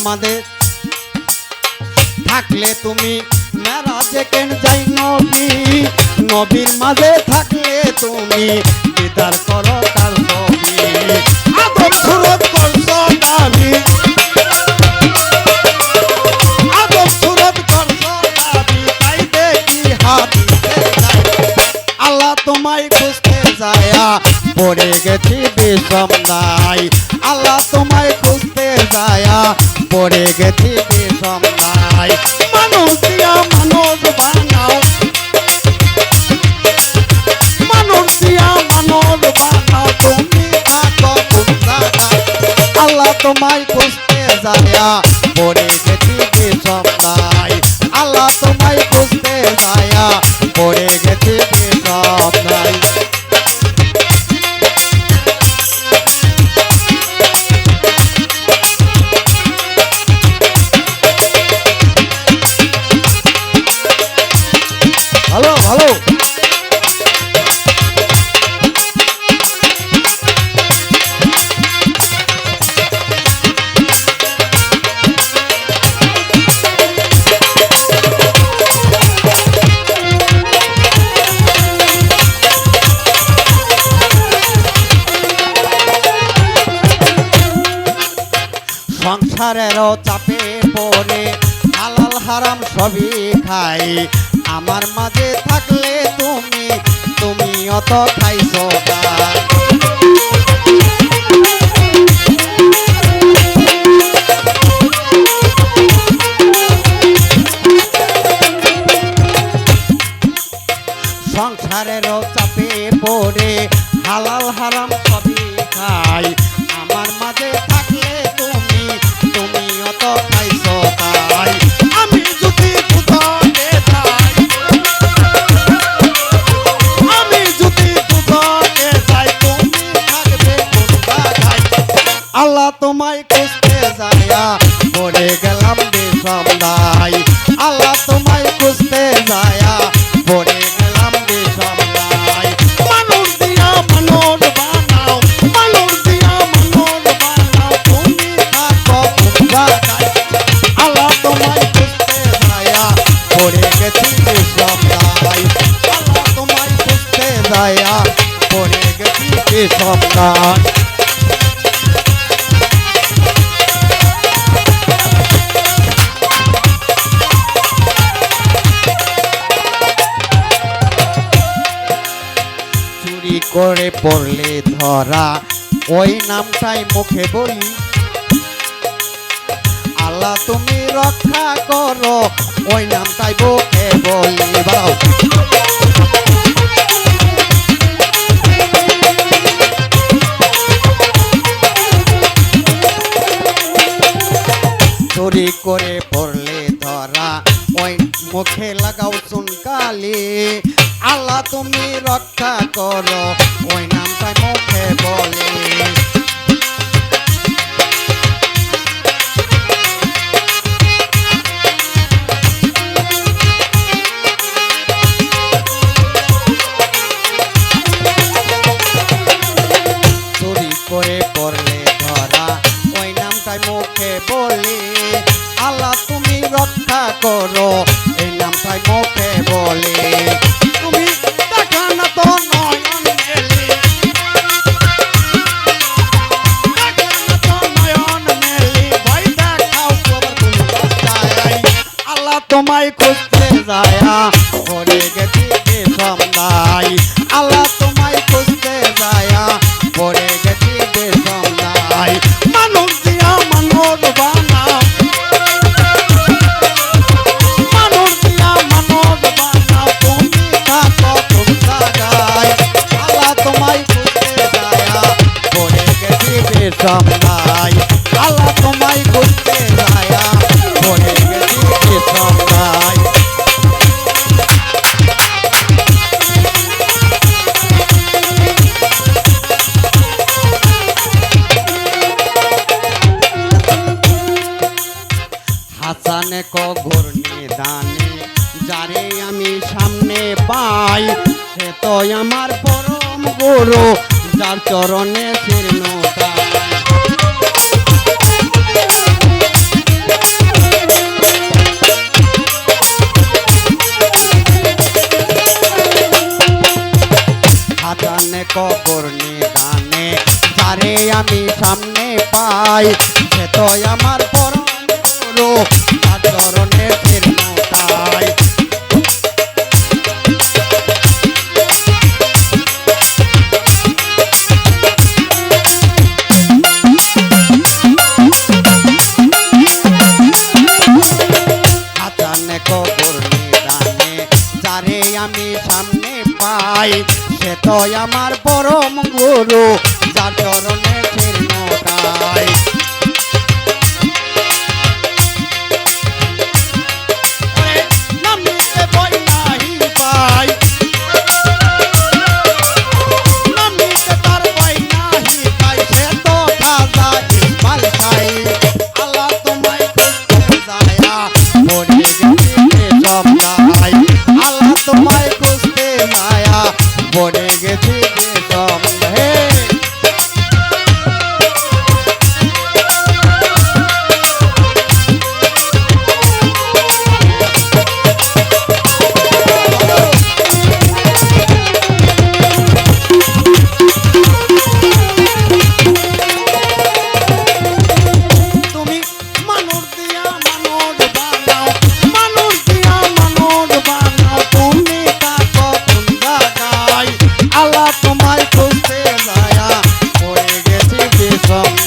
মাঝে থাকলে তুমি মেরাজে কেন যাই নবী, নবীর মাঝে থাকলে তুমি দিদার করো তার ছবি। আদম সুরত করছো দাবি, আদম সুরত করছো দাবি, তাই দেখি হাদিসে নাই। আল্লাহ তোমায় খুঁজতে যায়া পড়ে গেছি বিষম নাই, আল্লাহ তোমায় খুঁজতে যায়া পড়ে গেছি বিষম নাই। মানুষ দিয়া মানুষ বানাও, মানুষ দিয়া মানুষ বানাও, তুমি থাকো কোন জায়গায়। আল্লাহ তোমায় খুঁজতে যায়া পড়ে গেছি বিষম নাই, আল্লাহ তোমায় খুঁজতে যায়া পড়ে গেছি বিষম নাই। ভালো ভালো সংসারেরও চাপে পড়ে হালাল হারাম সবই খাই, আমার মাঝে থাকলে তুমি তুমি অত খাইছো না। সংসারেরও চাপে পড়ে হালাল হারাম সবই খাই, আমার মাঝে থাকলে তুমি তুমি অত খাইছো তাই। আমি যদি দুধকে যাই, আমি যদি দুধকে যাই, তুমি থাকবে কোন জায়গায়। আল্লাহ তোমায় খুঁজতে যায়া পড়ে গেলাম বিষম নাই, আল্লাহ তোমায় খুঁজতে যায়া পড়ে গেলাম বিষম নাই। মানুষ দিয়া মানুষ বানাও, মানুষ দিয়া মানুষ বানাও, তুমি থাকো কোন জায়গায়। আল্লাহ তোমায় খুঁজতে যায়া পড়ে গেছি বিষম নাই, আল্লাহ তোমায় খুঁজতে যায়া পড়ে গেছি বিষম নাই। চুরি করে পড়লে ধরা ওই নামটাই মুখে বলি, আল্লাহ তুমি রক্ষা করো ওই নামটাই মুখে বলি। বাড়াও চুরি করে পড়লে ধরা ওই মুখে লাগাও চুনকালি, আল্লাহ তুমি রক্ষা করো ওই নামটাই মুখে বলে। চুরি করে পড়লে ধরা ওই নামটাই মুখে বলে, আল্লাহ তুমি রক্ষা করো এই নামটাই মুখে বলে। তুমি দেখা না তো নয়ন মেলে, দেখা না তো নয়ন মেলে, ভয় দেখাও খবর কোন জায়গায়। আল্লাহ তোমায় খুঁজতে যায়া পড়ে গেছি বিষম নাই, আল্লাহ তোমায় খুঁজতে যায়া পড়ে গেছি বিষম নাই। মানুষ দিয়া মানুষ বানাও, মানুষ দিয়া মানুষ বানাও, তুমি থাকো কোন জায়গায়। আল্লাহ তোমায় খুঁজতে যায়া পড়ে গেছি বিষম নাই, আল্লাহ তোমায় খুঁজতে যায়া পড়ে গেছি বিষম নাই। হাসানে কঘোর নিদানে যারে আমি সামনে পাই, সে তো আমার পরম গুরু যার চরণে শীর্ণতাই। আজানে কবর নিদানে যারে আমি সামনে পাই সে তো আমার পরম গুরু তার চরণে শীর্ণতাই আজানে কবর নিদানে যারে আমি সামনে পাই সে তো আমার পরম গুরু যার চরণে শীর্ণতাই নামিতে বই নাহি পাই নামিতে তার বই নাহি পাই সে তো খাজা ইকবাল খাই আল্লাহ তোমায় খুঁজতে যায়া পড়ে গেছি সবাই আল্লাহ তোমায় খুঁজতে যায়া পড়ে গেছি সবাই তুমি মানুষ দিয়া মানুষ বানাও মানুষ দিয়া মানুষ বানাও তুমি থাকো কোন জায়গায় আল্লাহ তোমায় খুঁজতে যায়া পড়ে গেছি বিষম